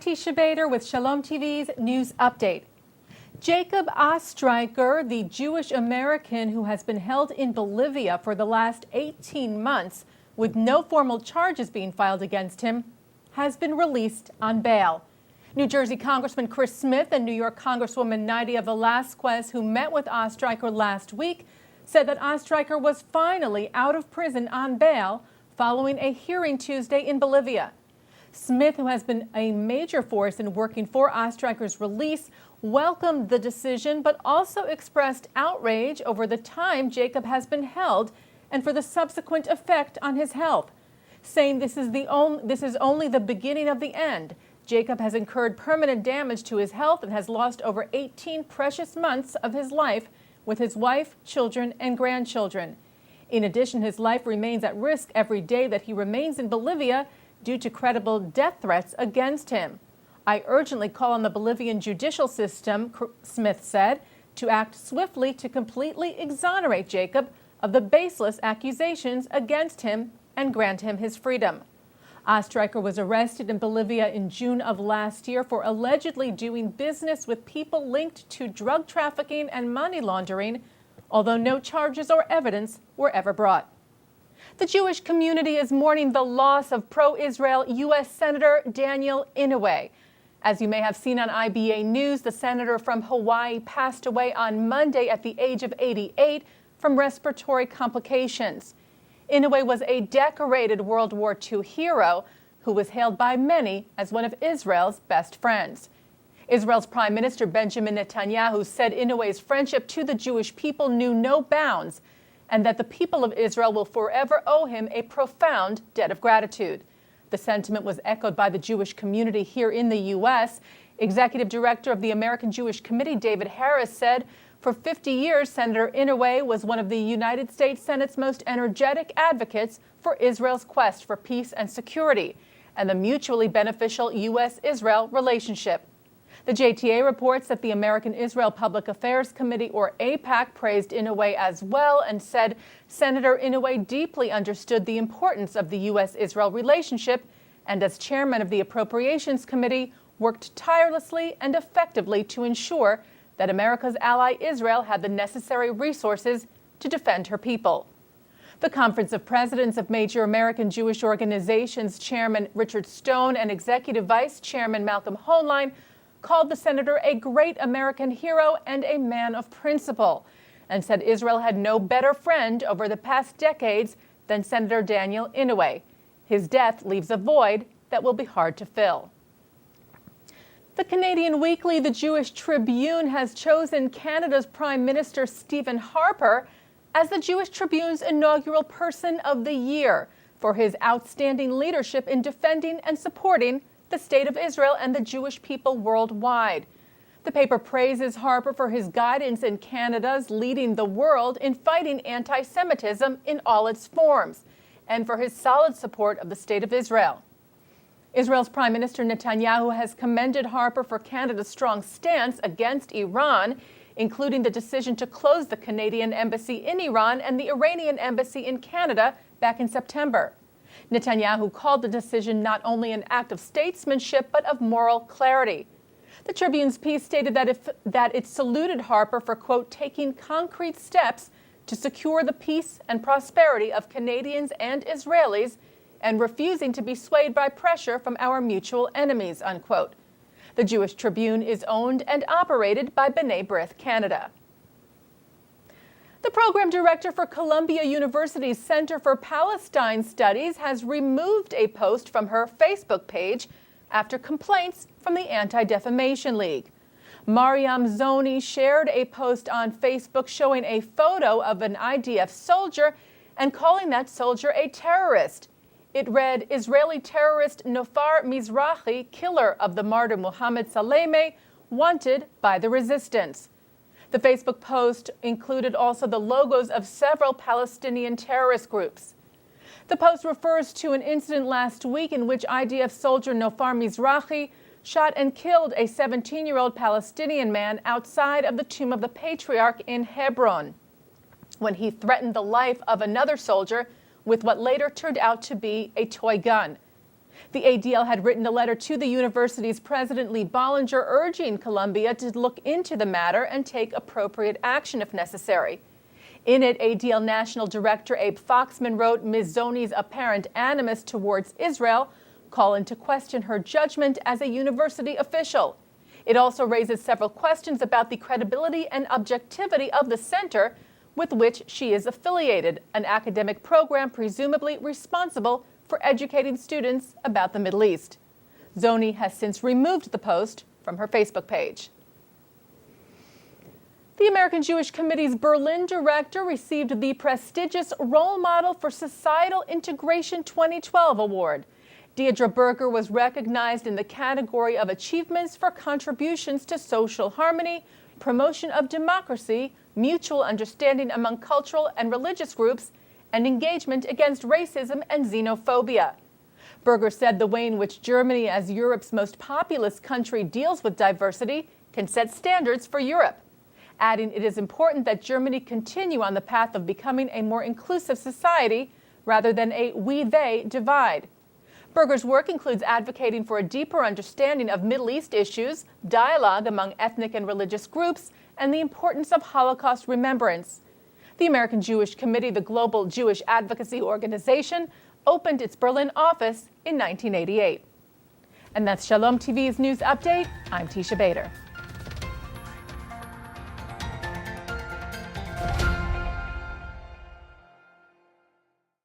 Teisha Bader with Shalom TV's News Update. Jacob Ostreicher, the Jewish American who has been held in Bolivia for the last 18 months with no formal charges being filed against him, has been released on bail. New Jersey Congressman Chris Smith and New York Congresswoman Nydia Velasquez, who met with Ostreicher last week, said that Ostreicher was finally out of prison on bail following a hearing Tuesday in Bolivia. Smith, who has been a major force in working for Ostreicher's release, welcomed the decision but also expressed outrage over the time Jacob has been held and for the subsequent effect on his health, saying this is only the beginning of the end. Jacob has incurred permanent damage to his health and has lost over 18 precious months of his life with his wife, children, and grandchildren. In addition, his life remains at risk every day that he remains in Bolivia due to credible death threats against him. I urgently call on the Bolivian judicial system, Smith said, to act swiftly to completely exonerate Jacob of the baseless accusations against him and grant him his freedom. Ostreicher was arrested in Bolivia in June of last year for allegedly doing business with people linked to drug trafficking and money laundering, although no charges or evidence were ever brought. The Jewish community is mourning the loss of pro-Israel U.S. Senator Daniel Inouye. As you may have seen on IBA News, the senator from Hawaii passed away on Monday at the age of 88 from respiratory complications. Inouye was a decorated World War II hero who was hailed by many as one of Israel's best friends. Israel's Prime Minister Benjamin Netanyahu said Inouye's friendship to the Jewish people knew no bounds, and that the people of Israel will forever owe him a profound debt of gratitude. The sentiment was echoed by the Jewish community here in the U.S. Executive Director of the American Jewish Committee, David Harris, said, for 50 years, Senator Inouye was one of the United States Senate's most energetic advocates for Israel's quest for peace and security and the mutually beneficial U.S.-Israel relationship. The JTA reports that the American Israel Public Affairs Committee, or AIPAC, praised Inouye as well and said Senator Inouye deeply understood the importance of the U.S.-Israel relationship and, as chairman of the Appropriations Committee, worked tirelessly and effectively to ensure that America's ally Israel had the necessary resources to defend her people. The Conference of Presidents of Major American Jewish Organizations Chairman Richard Stone and Executive Vice Chairman Malcolm Hoenlein called the senator a great American hero and a man of principle, and said Israel had no better friend over the past decades than Senator Daniel Inouye. His death leaves a void that will be hard to fill. The Canadian weekly The Jewish Tribune has chosen Canada's Prime Minister Stephen Harper as the Jewish Tribune's inaugural Person of the Year for his outstanding leadership in defending and supporting the State of Israel and the Jewish people worldwide. The paper praises Harper for his guidance in Canada's leading the world in fighting anti-Semitism in all its forms, and for his solid support of the State of Israel. Israel's Prime Minister Netanyahu has commended Harper for Canada's strong stance against Iran, including the decision to close the Canadian embassy in Iran and the Iranian embassy in Canada back in September. Netanyahu called the decision not only an act of statesmanship, but of moral clarity. The Tribune's piece stated that it saluted Harper for, quote, taking concrete steps to secure the peace and prosperity of Canadians and Israelis and refusing to be swayed by pressure from our mutual enemies, unquote. The Jewish Tribune is owned and operated by B'nai B'rith Canada. The program director for Columbia University's Center for Palestine Studies has removed a post from her Facebook page after complaints from the Anti-Defamation League. Mariam Zoni shared a post on Facebook showing a photo of an IDF soldier and calling that soldier a terrorist. It read, Israeli terrorist Nofar Mizrahi, killer of the martyr Mohammed Salameh, wanted by the resistance. The Facebook post included also the logos of several Palestinian terrorist groups. The post refers to an incident last week in which IDF soldier Nofar Mizrahi shot and killed a 17-year-old Palestinian man outside of the Tomb of the Patriarch in Hebron, when he threatened the life of another soldier with what later turned out to be a toy gun. The ADL had written a letter to the university's president, Lee Bollinger, urging Columbia to look into the matter and take appropriate action if necessary. In it, ADL National Director Abe Foxman wrote Ms. Zoni's apparent animus towards Israel call into question her judgment as a university official. It also raises several questions about the credibility and objectivity of the center with which she is affiliated, an academic program presumably responsible for educating students about the Middle East. Zoni has since removed the post from her Facebook page. The American Jewish Committee's Berlin director received the prestigious Role Model for Societal Integration 2012 award. Deirdre Berger was recognized in the category of achievements for contributions to social harmony, promotion of democracy, mutual understanding among cultural and religious groups, and engagement against racism and xenophobia. Berger said the way in which Germany, as Europe's most populous country, deals with diversity can set standards for Europe, adding it is important that Germany continue on the path of becoming a more inclusive society rather than a we-they divide. Berger's work includes advocating for a deeper understanding of Middle East issues, dialogue among ethnic and religious groups, and the importance of Holocaust remembrance. The American Jewish Committee, the global Jewish advocacy organization, opened its Berlin office in 1988. And that's Shalom TV's news update. I'm Teisha Bader.